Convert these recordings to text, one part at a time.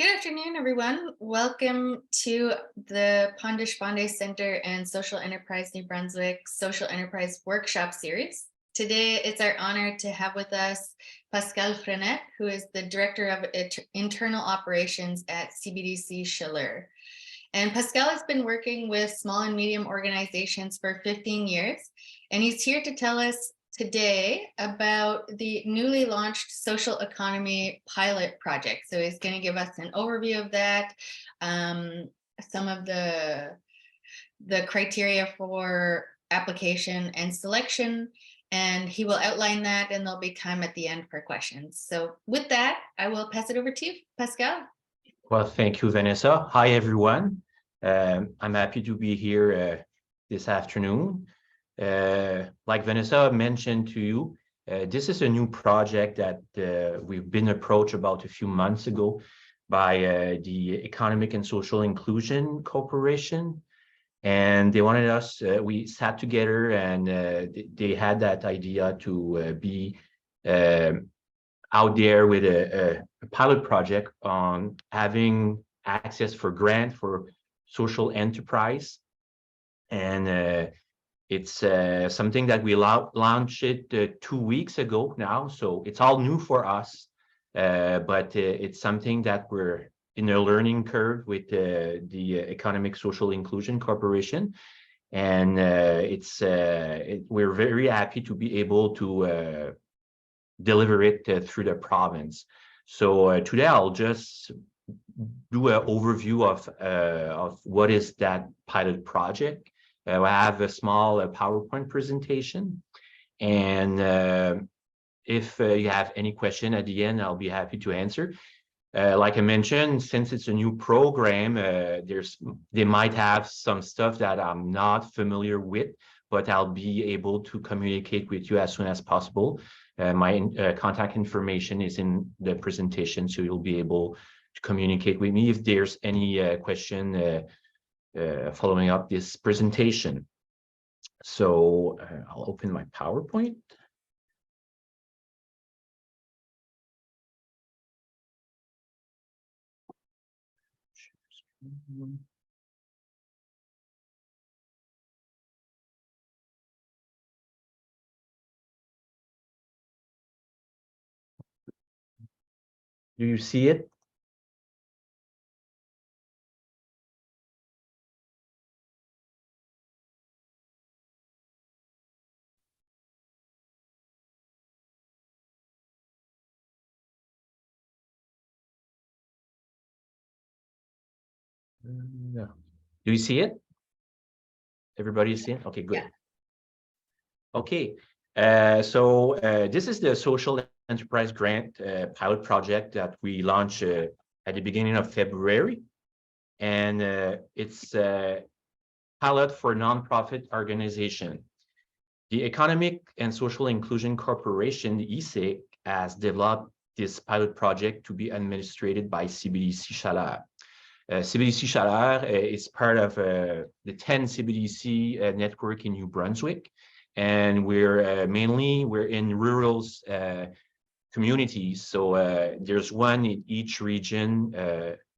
Good afternoon, everyone. Welcome to the Pond-Deshpande Center and Social Enterprise New Brunswick Social Enterprise Workshop Series. Today, it's our honor to have with us Pascal Frenette, who is the Director of Internal Operations at CBDC Chaleur. And Pascal has been working with small and medium organizations for 15 years, and he's here to tell us today about the newly launched social economy pilot project. So he's going to give us an overview of that, some of the criteria for application and selection, and he will outline that, and there'll be time at the end for questions. So with that, I will pass it over to you, Pascal. Well, thank you, Vanessa. Hi, everyone. I'm happy to be here this afternoon. Like Vanessa mentioned to you, this is a new project that we've been approached about a few months ago by the Economic and Social Inclusion Corporation. And they wanted us, we sat together and they had that idea to be out there with a pilot project on having access for grant for social enterprise. And it's something that we launched it 2 weeks ago now, so it's all new for us, but it's something that we're in a learning curve with the Economic Social Inclusion Corporation, and we're very happy to be able to deliver it through the province. So today I'll just do an overview of what is that pilot project. I have a small PowerPoint presentation, and if you have any question at the end, I'll be happy to answer. Like I mentioned, since it's a new program, they might have some stuff that I'm not familiar with, but I'll be able to communicate with you as soon as possible. My contact information is in the presentation, so you'll be able to communicate with me if there's any question following up this presentation. So I'll open my PowerPoint. Do you see it? No. Do you see it? Everybody see it? Okay, good. Yeah. Okay, so this is the Social Enterprise Grant pilot project that we launched at the beginning of February. And it's a pilot for nonprofit organization. The Economic and Social Inclusion Corporation, the ESIC, has developed this pilot project to be administered by CBDC Chaleur. CBDC Chaleur is part of the 10 CBDC network in New Brunswick, and we're in rural communities. So there's one in each region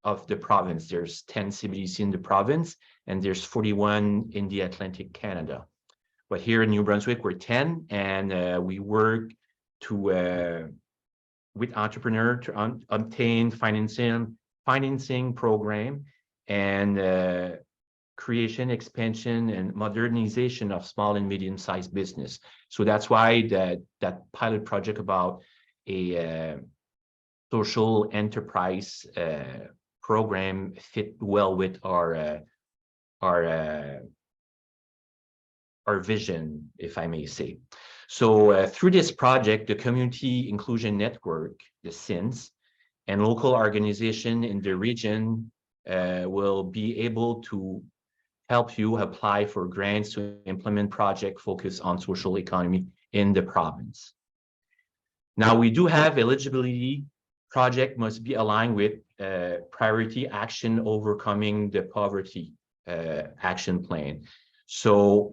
of the province. There's 10 CBDC in the province, and there's 41 in the Atlantic Canada. But here in New Brunswick, we're 10, and we work to with entrepreneurs to obtain financing program and creation, expansion, and modernization of small and medium-sized business. So that's why that pilot project about a social enterprise program fit well with our vision, if I may say. So through this project, the Community Inclusion Network, the CINs, and local organization in the region will be able to help you apply for grants to implement project focused on social economy in the province. Now, we do have eligibility. Project must be aligned with priority action overcoming the poverty action plan. So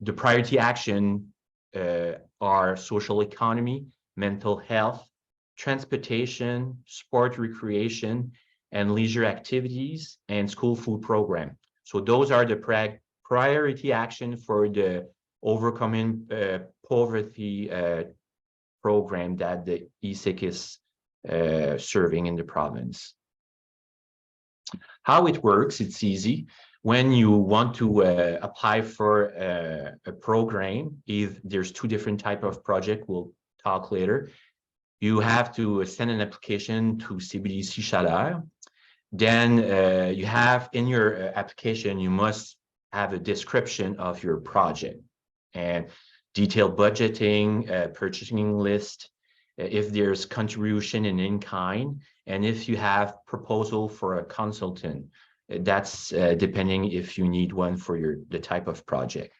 the priority action are social economy, mental health, transportation, sport, recreation, and leisure activities and school food program. So those are the priority action for the overcoming poverty program that the ESIC is serving in the province. How it works, it's easy. When you want to apply for a program, if there's two different type of project, we'll talk later. You have to send an application to CBDC Chaleur. Then you have in your application, you must have a description of your project and detailed budgeting, purchasing list, if there's contribution in kind, and if you have proposal for a consultant. That's depending if you need one for the type of project.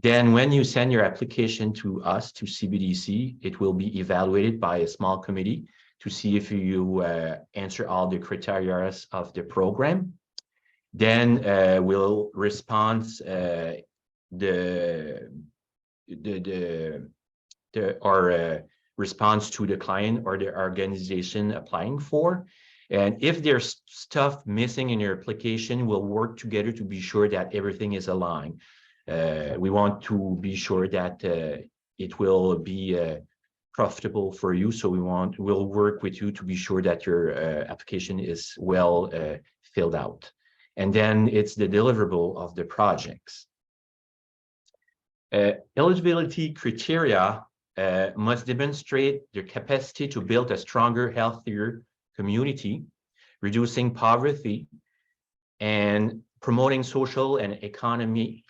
Then when you send your application to us, to CBDC, it will be evaluated by a small committee to see if you answer all the criteria of the program. Then we'll respond our response to the client or the organization applying for. And if there's stuff missing in your application, we'll work together to be sure that everything is aligned. We want to be sure that it will be profitable for you. So we'll work with you to be sure that your application is well filled out. And then it's the deliverable of the projects. Eligibility criteria must demonstrate their capacity to build a stronger, healthier community, reducing poverty, and promoting social and economic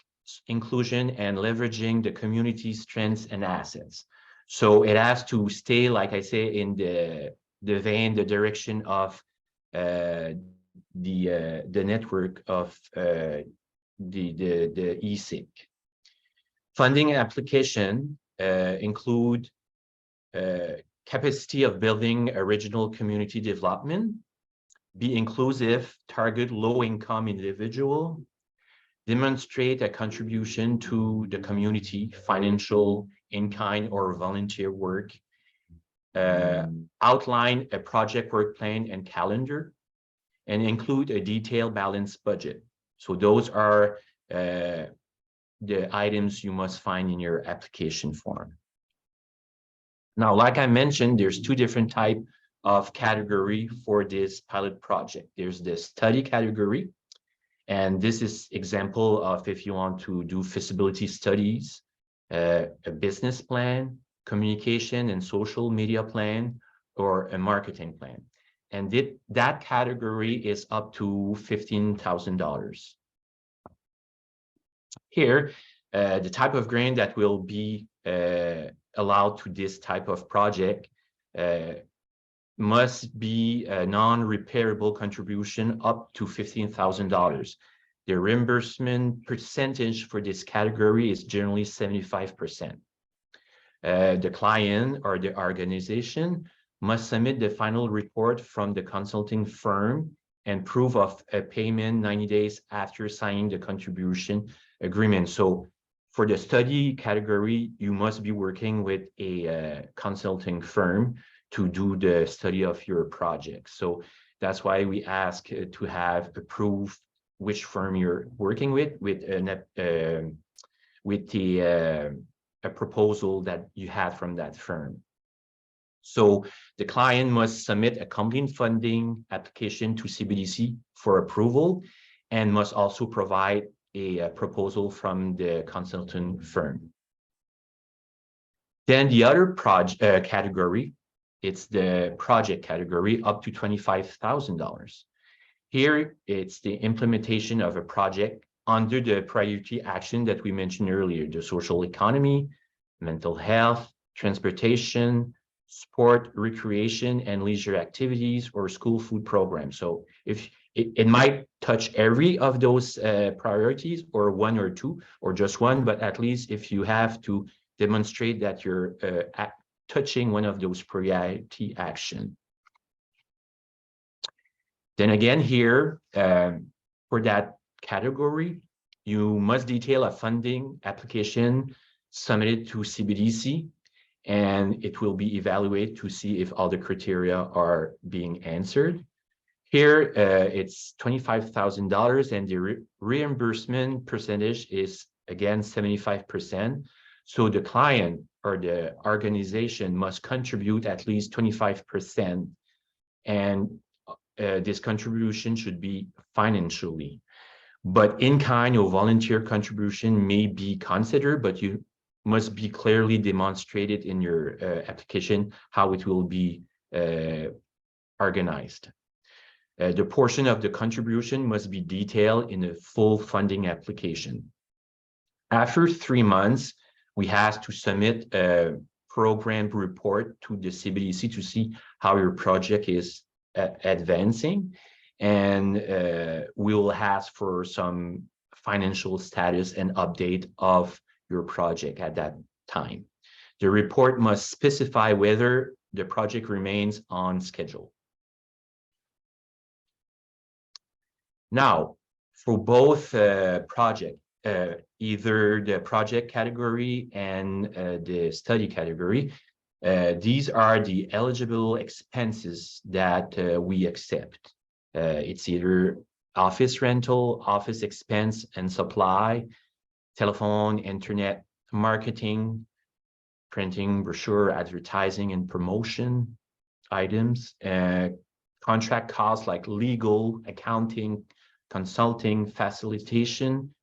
inclusion and leveraging the community's strengths and assets. So it has to stay, like I say, in the direction of the network of the ESIC. Funding application include capacity of building original community development, be inclusive, target low-income individual, demonstrate a contribution to the community, financial, in-kind, or volunteer work, outline a project work plan and calendar, and include a detailed balanced budget. So those are the items you must find in your application form. Now, like I mentioned, there's two different types of category for this pilot project. There's the study category, and this is example of if you want to do feasibility studies, a business plan, communication and social media plan, or a marketing plan. And that category is up to $15,000. Here, the type of grant that will be allowed to this type of project must be a non-repairable contribution up to $15,000. The reimbursement percentage for this category is generally 75%. The client or the organization must submit the final report from the consulting firm and proof of a payment 90 days after signing the contribution agreement. So for the study category, you must be working with a consulting firm to do the study of your project. So that's why we ask to have approved which firm you're working with a proposal that you have from that firm. So the client must submit a complete funding application to CBDC for approval and must also provide a proposal from the consultant firm. Then the other category, it's the project category up to $25,000. Here, it's the implementation of a project under the priority action that we mentioned earlier, the social economy, mental health, transportation, sport, recreation, and leisure activities, or school food programs. So if it might touch every of those priorities, or one or two, or just one, but at least if you have to demonstrate that you're touching one of those priority action. Then again here, for that category, you must detail a funding application submitted to CBDC, and it will be evaluated to see if all the criteria are being answered. Here, it's $25,000 and the reimbursement percentage is again 75%. So the client or the organization must contribute at least 25%, and this contribution should be financially. But in-kind or volunteer contribution may be considered, but you must be clearly demonstrated in your application how it will be organized. The portion of the contribution must be detailed in a full funding application. After 3 months, we have to submit a program report to the CBDC to see how your project is advancing, and we will ask for some financial status and update of your project at that time. The report must specify whether the project remains on schedule. Now, for both project, either the project category and the study category, these are the eligible expenses that we accept. It's either office rental, office expense and supply, telephone, internet marketing, printing, brochure, advertising and promotion items, contract costs like legal, accounting, consulting, facilitation,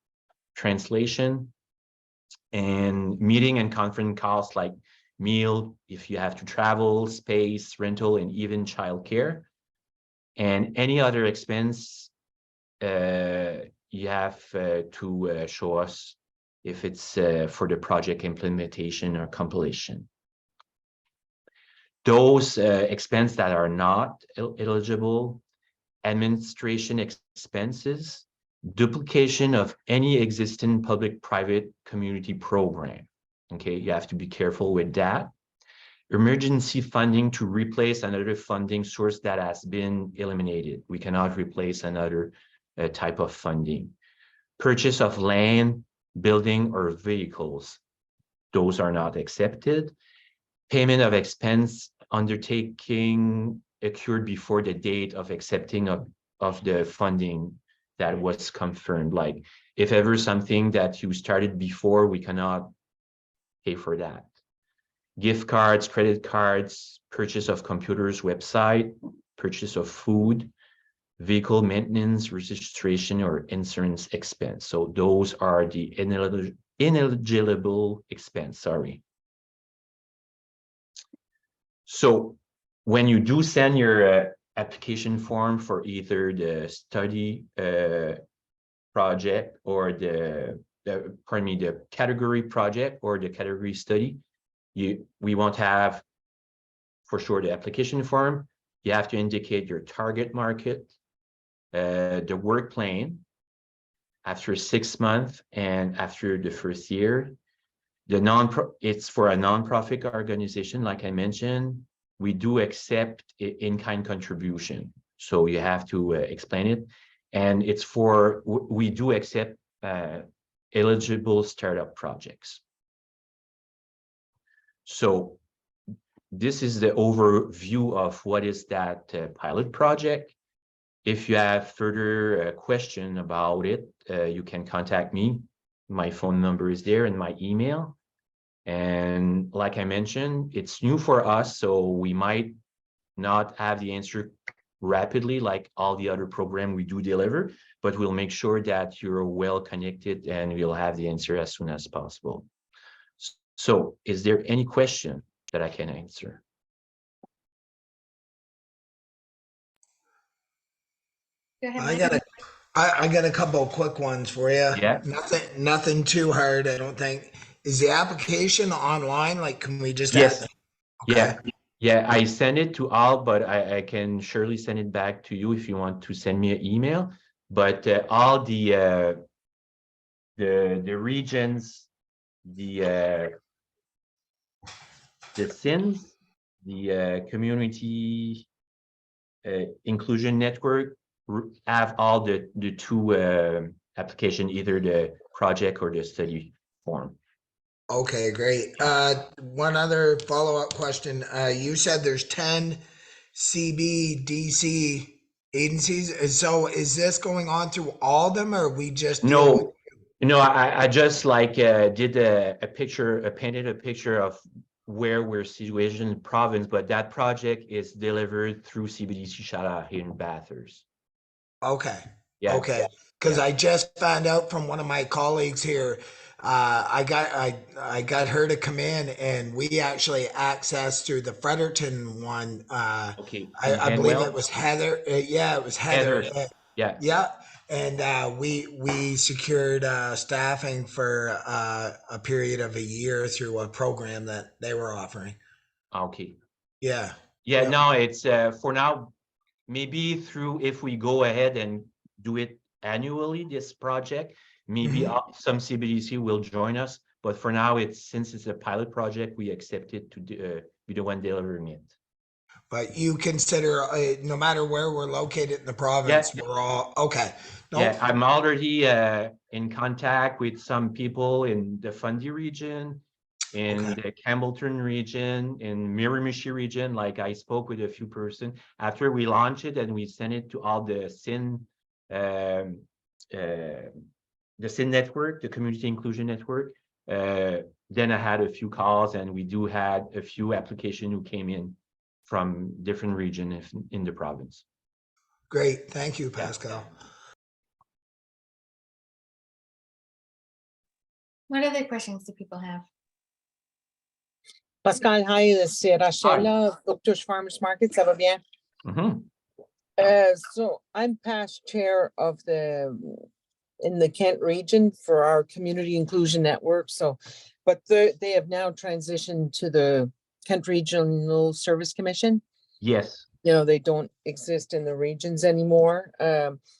translation, and meeting and conference costs like meal, if you have to travel, space, rental, and even childcare. And any other expense you have to show us if it's for the project implementation or compilation. Those expenses that are not eligible: administration expenses, duplication of any existing public-private community program. Okay, you have to be careful with that. Emergency funding to replace another funding source that has been eliminated. We cannot replace another type of funding. Purchase of land, building, or vehicles. Those are not accepted. Payment of expense undertaking occurred before the date of accepting of the funding that was confirmed. Like if ever something that you started before, we cannot pay for that. Gift cards, credit cards, purchase of computers, website, purchase of food, vehicle maintenance, registration, or insurance expense. So those are the ineligible expense, sorry. So when you do send your application form for either the study project or the category project or the category study, we won't have for sure the application form. You have to indicate your target market, the work plan after 6 months and after the first year. It's for a non-profit organization, like I mentioned. We do accept in-kind contribution, so you have to explain it. And it's for, we do accept eligible startup projects. So this is the overview of what is that pilot project. If you have further question about it, you can contact me. My phone number is there and my email. And like I mentioned, it's new for us, so we might not have the answer rapidly like all the other programs we do deliver, but we'll make sure that you're well connected and we'll have the answer as soon as possible. So is there any question that I can answer? Go ahead, I got a couple of quick ones for you. Yeah. Nothing too hard, I don't think. Is the application online? Like, can we just Yes. add? Okay. Yeah. I send it to all, but I can surely send it back to you if you want to send me an email. But all the regions, the CINs, the community inclusion network have all the two application, either the project or the study form. Okay, great. One other follow-up question. You said there's 10 CBDC agencies. So is this going on through all of them, or are we just dealing with? No, I just like did a picture, painted a picture of where we're situated in the province, but that project is delivered through CBDC Chaleur here in Bathurst. Okay. Yeah. Okay. Because Yeah. I just found out from one of my colleagues here, I got her to come in, and we actually accessed through the Fredericton one. Okay. I believe it Manuel, was Heather. Yeah, it was Heather. Heather. Yeah. Yeah, and we secured staffing for a period of a year through a program that they were offering. Okay. Yeah. Yeah. Yeah. No, it's for now. Maybe through if we go ahead and do it annually, this project, maybe Mhm. some CBDC will join us. But for now, since it's a pilot project, we accepted to be the one delivering it. But you consider, no matter where we're located in the Yeah, province, we're all okay. yeah. Nope. I'm already in contact with some people in the Fundy region, in Okay. the Campbellton region, in Miramichi region. Like I spoke with a few person after we launched it, and we sent it to all the um, uh, the CIN network, the Community Inclusion Network. Then I had a few calls, and we do had a few applications who came in from different regions in the province. Great. Thank you, Yeah. Pascal. What other questions do people have? Pascal, hi, c'est Rachel, Bouctouche Farmers Market, ça va bien? So I'm past chair of in the Kent region for our Community Inclusion Network, but they have now transitioned to the Kent Regional Service Commission. Yes. You know, they don't exist in the regions anymore.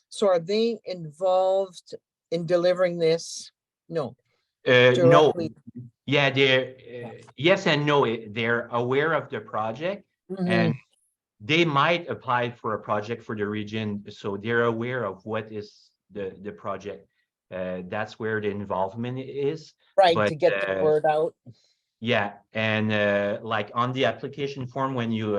So are they involved in delivering this? No. No. Directly. Yeah, they're yes and no. They're aware of the project, and they might apply for a project for the region, so they're aware of what is the project. That's where the involvement is. Right, But to get the word out. yeah, and like on the application form, when you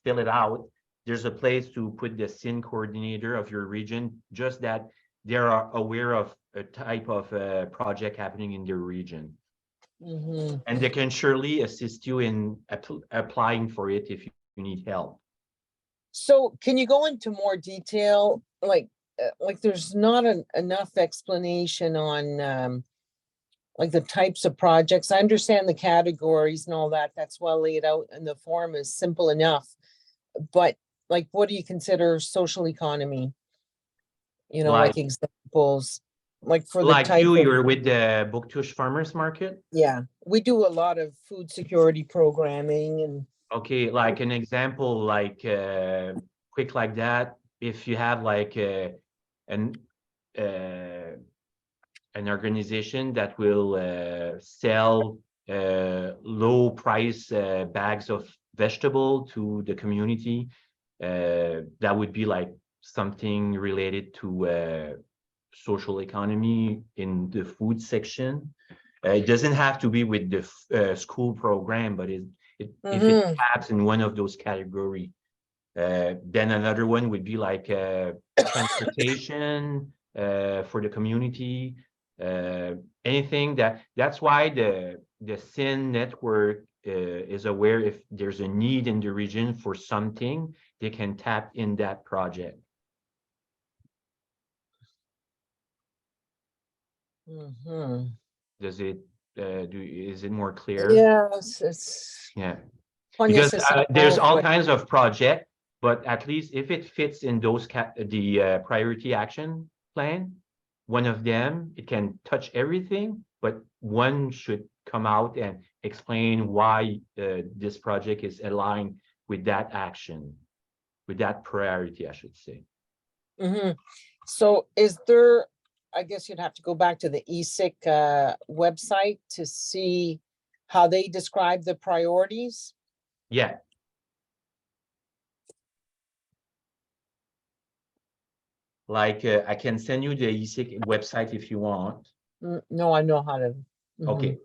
fill it out, there's a place to put the CIN coordinator of your region, just that they are aware of a type of project happening in their region. And they can surely assist you in applying for it if you need help. So can you go into more detail? Like there's not enough explanation on like the types of projects. I understand the categories and all that. That's well laid out, and the form is simple enough. But like, what do you consider social economy? You know, like examples, like for the type of, you're with the Bouctouche Farmers Market. yeah, we do a lot of food security programming and. Okay, like an example, like quick like that. If you have like an organization that will sell low price bags of vegetable to the community, that would be like something related to social economy in the food section. It doesn't have to be with the school program, but if it taps in one of those categories, then another one would be like transportation for the community. Anything that's why the CIN network is aware if there's a need in the region for something, they can tap in that project. Does it is it more clear? Yes, it's yeah, because there's all kinds of projects, but at least if it fits in those the priority action plan, one of them, it can touch everything, but one should come out and explain why this project is aligned with that action, with that priority, I should say. So is there, I guess you'd have to go back to the ESIC website to see how they describe the priorities? Yeah. Like I can send you the ESIC website if you want. No, I know how to. Okay.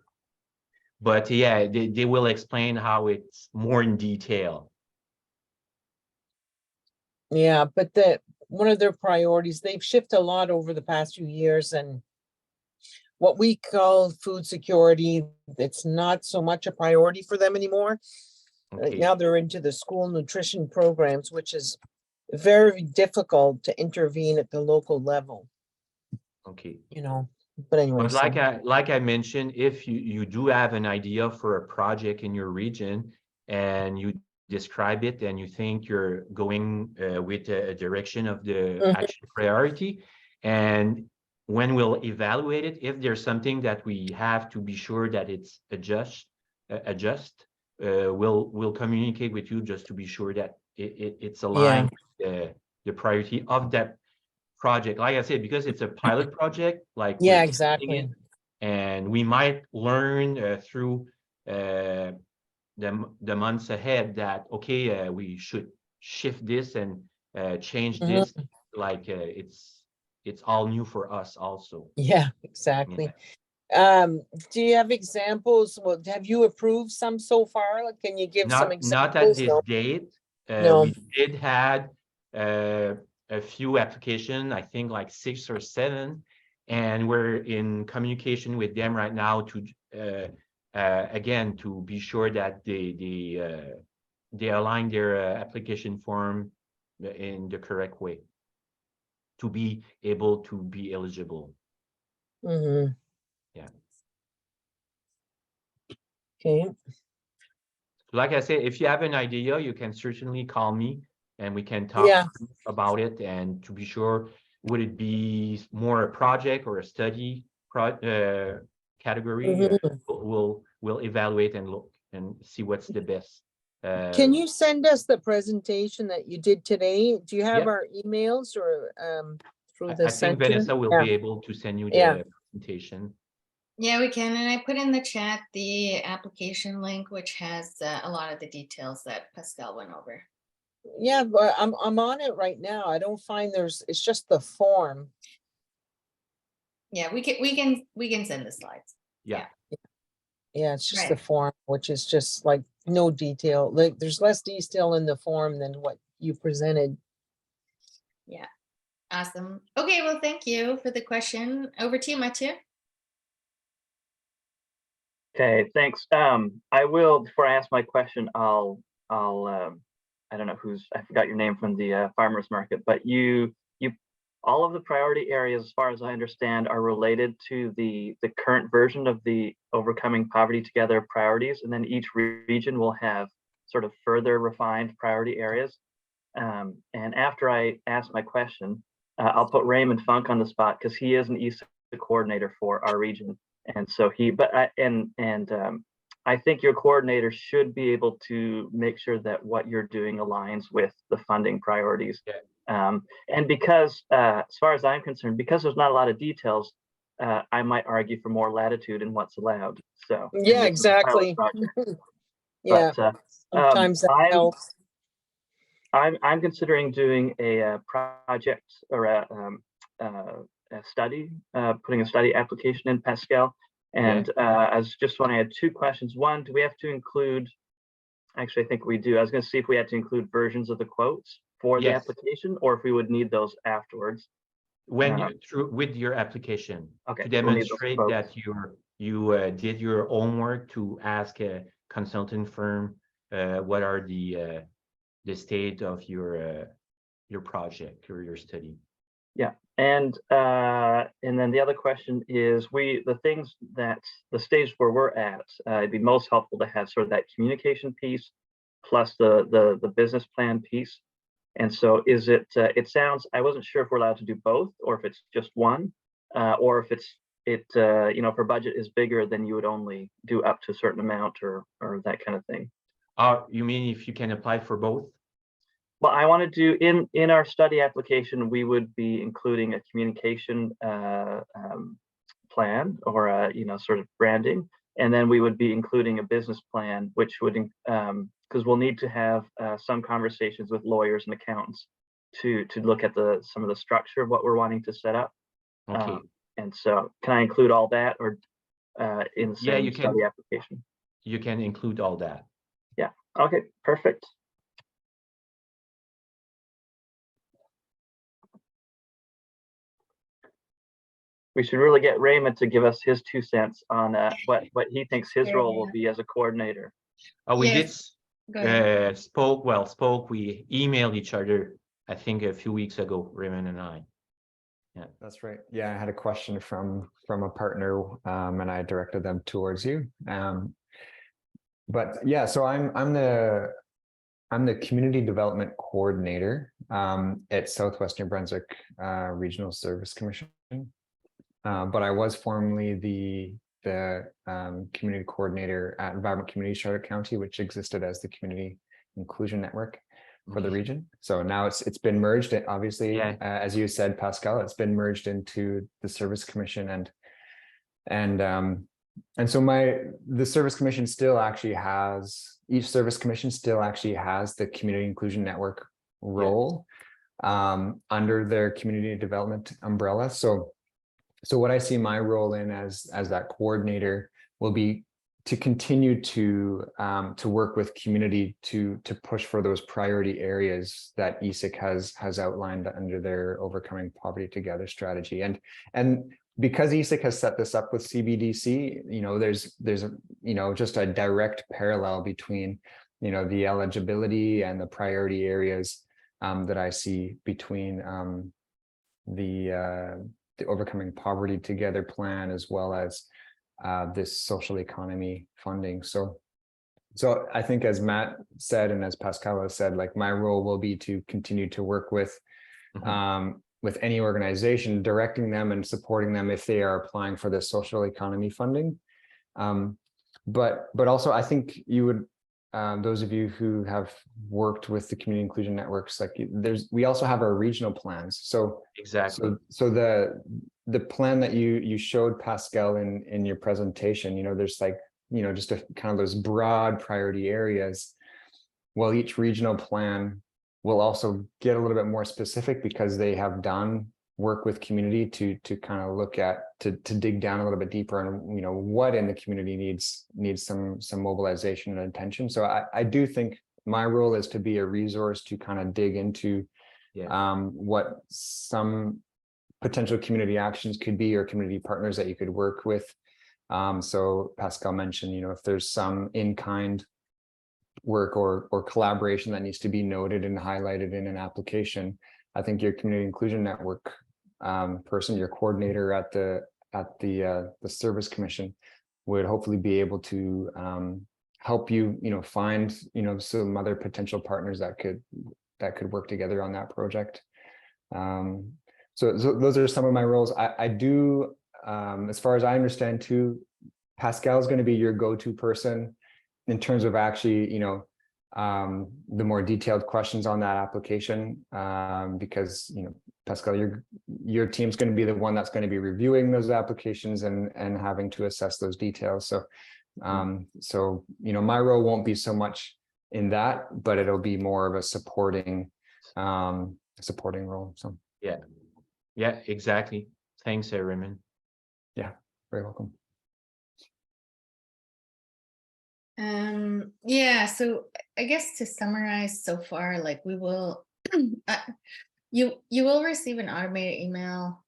But yeah, they will explain how it's more in detail. Yeah, but one of their priorities, they've shifted a lot over the past few years, and what we call food security, it's not so much a priority for them anymore. Okay. Now they're into the school nutrition programs, which is very difficult to intervene at the local level, Okay. you know, but anyway. But like I mentioned, if you do have an idea for a project in your region and you describe it and you think you're going with a direction of the action priority, and when we'll evaluate it, if there's something that we have to be sure that it's we'll communicate with you just to be sure that it's aligned with the priority of that project. Like I said, because it's a pilot project, like Yeah, we're exactly. it, and we might learn through the months ahead that okay, we should shift this and change this. Like it's all new for us also. Yeah, exactly. Yeah. Do you have examples? Well, have you approved some so far? Like, can you give some examples? Not at this date. No. We did had a few applications, I think like 6 or 7, and we're in communication with them right now to again to be sure that they align their application form in the correct way to be able to be eligible. Yeah. Okay. Like I said, if you have an idea, you can certainly call me and we can talk about it. And to be sure, would it be more a project or a study category? We'll evaluate and look and see what's the best. Can you send us the presentation that you did today? Do you have our emails or through the center? I think Vanessa will be able to send you the presentation. Yeah, we can. And I put in the chat the application link, which has a lot of the details that Pascal went over. Yeah, but I'm on it right now. I don't find it's just the form. Yeah, we can send the slides. Yeah. Yeah, it's just the form, which is just like no detail. Like there's less detail in the form than what you presented. Yeah. Awesome. Okay, well, thank you for the question. Over to you, Mathieu. Okay, thanks. I will, before I ask my question, I'll I don't know I forgot your name from the farmers market, but all of the priority areas, as far as I understand, are related to the current version of the Overcoming Poverty Together priorities, and then each region will have sort of further refined priority areas. And after I ask my question, I'll put Raymond Funk on the spot because he is an ESA coordinator for our region. And so I think your coordinator should be able to make sure that what you're doing aligns with the funding priorities. And because, as far as I'm concerned, because there's not a lot of details, I might argue for more latitude in what's allowed. So yeah, exactly. Yeah. But sometimes that helps. I'm considering doing a project or a study, putting a study application in Pascal. And I was just wondering, I had 2 questions. One, do we have to include, actually, I think we do. I was going to see if we had to include versions of the quotes for the application, or if we would need those afterwards. When with your application, to demonstrate that you did your homework to ask a consulting firm what are the state of your project or your study. Yeah, and then the other question is, the stage where we're at, it'd be most helpful to have sort of that communication piece plus the business plan piece. And so is it, it sounds, I wasn't sure if we're allowed to do both or if it's just one, or if if our budget is bigger, then you would only do up to a certain amount or that kind of thing. You mean if you can apply for both? Well, I want to do in our study application, we would be including a communication plan or a sort of branding, and then we would be including a business plan, which would because we'll need to have some conversations with lawyers and accountants to look at some of the structure of what we're wanting to set up. Okay. And so, can I include all that, or in the same study application? You can include all that. Yeah. Okay. Perfect. we should really get Raymond to give us his 2 cents on what he thinks his Sure, role will yeah. be as a coordinator. We Yes, go ahead. we emailed each other, I think a few weeks ago, Raymond and I. That's right. Yeah, I had a question from a partner, and I directed them towards you. But yeah, so I'm the community development coordinator at Southwestern Brunswick Regional Service Commission. But I was formerly the community coordinator at Vibrant Community Charlotte County, which existed as the Community Inclusion Network for the region. So now it's been merged, obviously, as you said, Pascal, it's been merged into the Service Commission, and so the Service Commission still actually has, each Service Commission still actually has the Community Inclusion Network role under their community development umbrella. So what I see my role in as that coordinator will be to continue to work with community to push for those priority areas that ESIC has outlined under their Overcoming Poverty Together strategy. And because ESIC has set this up with CBDC, there's a, just a direct parallel between, the eligibility and the priority areas that I see between the Overcoming Poverty Together plan, as well as this social economy funding. So I think, as Matt said, and as Pascal has said, like, my role will be to continue to work with any organization, directing them and supporting them if they are applying for the social economy funding. But also, I think you would, those of you who have worked with the community inclusion networks, like, we also have our regional plans. So Exactly. So the plan that you showed, Pascal, in your presentation, there's like, just a kind of those broad priority areas. Well, each regional plan will also get a little bit more specific because they have done work with community to kind of look at, to dig down a little bit deeper on, what in the community needs some mobilization and attention. So I do think my role is to be a resource to kind of dig into what some potential community actions could be, or community partners that you could work with. So Pascal mentioned, if there's some in-kind work or collaboration that needs to be noted and highlighted in an application, I think your community inclusion network person, your coordinator at the Service Commission, would hopefully be able to help you, find, some other potential partners that could work together on that project. So those are some of my roles. I do, as far as I understand too, Pascal is going to be your go-to person in terms of actually, the more detailed questions on that application, because, Pascal, your team's going to be the one that's going to be reviewing those applications and having to assess those details. So, my role won't be so much in that, but it'll be more of a supporting role. So yeah, exactly. Thanks, Raymond. Yeah, very welcome. Yeah, so I guess to summarize so far, like, we will you will receive an automated email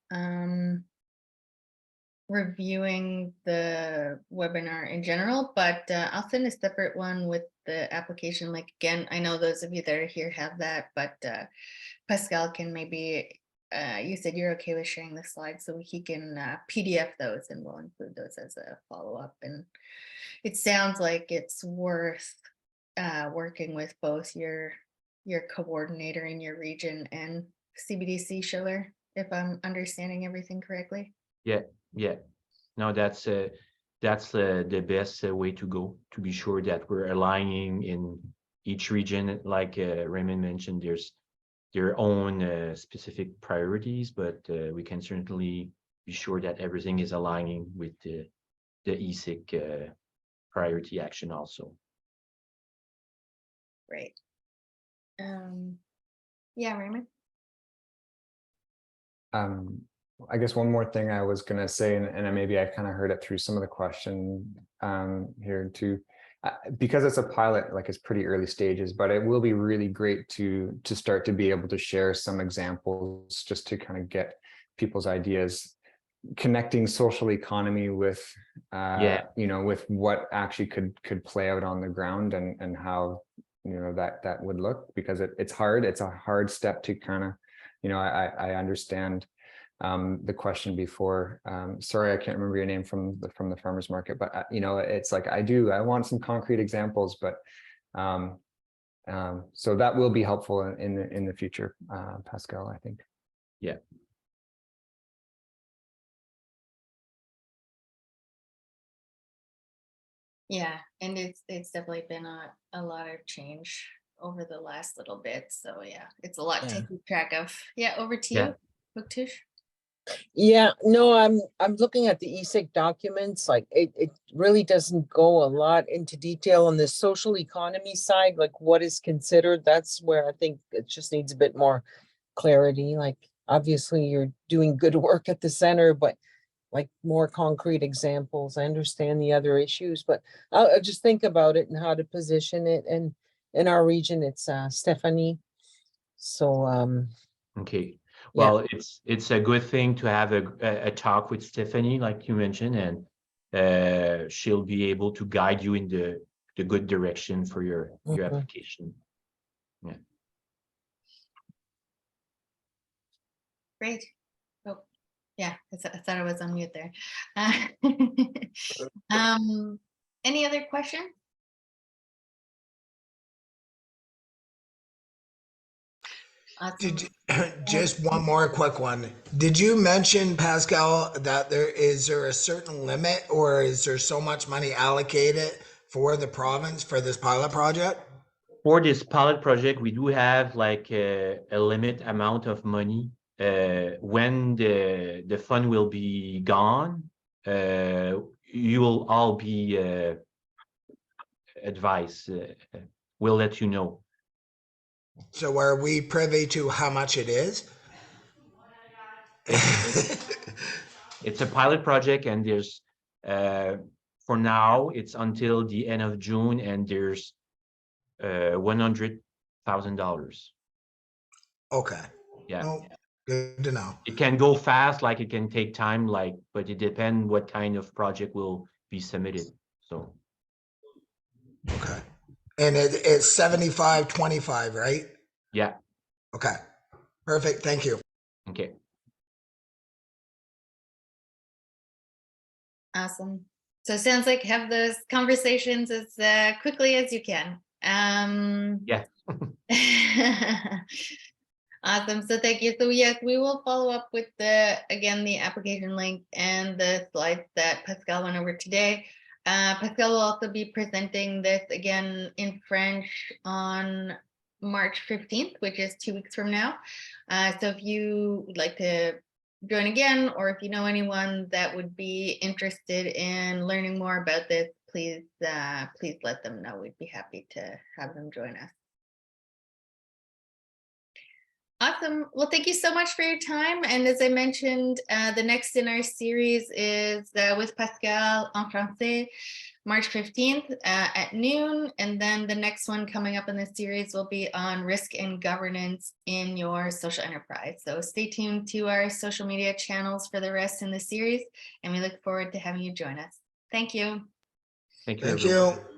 reviewing the webinar in general, but I'll send a separate one with the application. Like, again, I know those of you that are here have that, but Pascal can maybe, you said you're okay with sharing the slides, so he can PDF those, and we'll include those as a follow-up. And it sounds like it's worth working with both your coordinator in your region and CBDC Chaleur, if I'm understanding everything correctly. Yeah. No, that's the best way to go, to be sure that we're aligning in each region. Like Raymond mentioned, there's their own specific priorities, but we can certainly be sure that everything is aligning with the ESIC priority action also. Right. Yeah, Raymond. I guess one more thing I was going to say, and maybe I kind of heard it through some of the question here too, because it's a pilot, like, it's pretty early stages, but it will be really great to start to be able to share some examples, just to kind of get people's ideas. connecting social economy with, Yeah. you know, with what actually could play out on the ground, and how, you know, that would look, because it's hard. It's a hard step to kind of, you know, I understand the question before. Sorry, I can't remember your name from the farmers market, but you know, it's like I want some concrete examples, but so that will be helpful in the future, Pascal, I think. Yeah. Yeah, and it's definitely been a lot of change over the last little bit. So yeah, it's a lot to Yeah. keep track of. Yeah, over to Yeah. you, Buktush. Yeah, no, I'm looking at the ESIC documents, like it really doesn't go a lot into detail on the social economy side, like what is considered. That's where I think it just needs a bit more clarity. Like, obviously you're doing good work at the center, but like more concrete examples. I understand the other issues, but I'll just think about it and how to position it. And in our region, it's Stephanie. So Okay. Yeah. Well, it's a good thing to have a talk with Stephanie, like you mentioned, and she'll be able to guide you in the good direction for your Mhm. application. Yeah. Great. Oh, yeah, I thought I was on mute there. Any other questions? Awesome. Did just one more quick one. Did you mention, Pascal, that is there a certain limit, or is there so much money allocated for the province for this pilot project? For this pilot project, we do have like a limit amount of money. When the fund will be gone, you will all be advised. We'll let you know. So are we privy to how much it is? It's a pilot project, and there's for now it's until the end of June, and there's $100,000. Okay. Yeah. No, good to know. It can go fast, like it can take time, like, but it depends what kind of project will be submitted. So Okay. And it's 75-25, right? yeah. Okay. Perfect. Thank you. Okay. Awesome. So it sounds like have those conversations as quickly as you can. Yeah. Awesome. So thank you. So yes, we will follow up with the application link and the slides that Pascal went over today. Pascal will also be presenting this again in French on March 15th, which is 2 weeks from now. So if you would like to join again, or if you know anyone that would be interested in learning more about this, please let them know. We'd be happy to have them join us. Awesome. Well, thank you so much for your time. And as I mentioned, the next in our series is with Pascal en français, March 15th at noon. And then the next one coming up in this series will be on risk and governance in your social enterprise. So stay tuned to our social media channels for the rest in the series. And we look forward to having you join us. Thank you. Thank you. Thank everyone. you.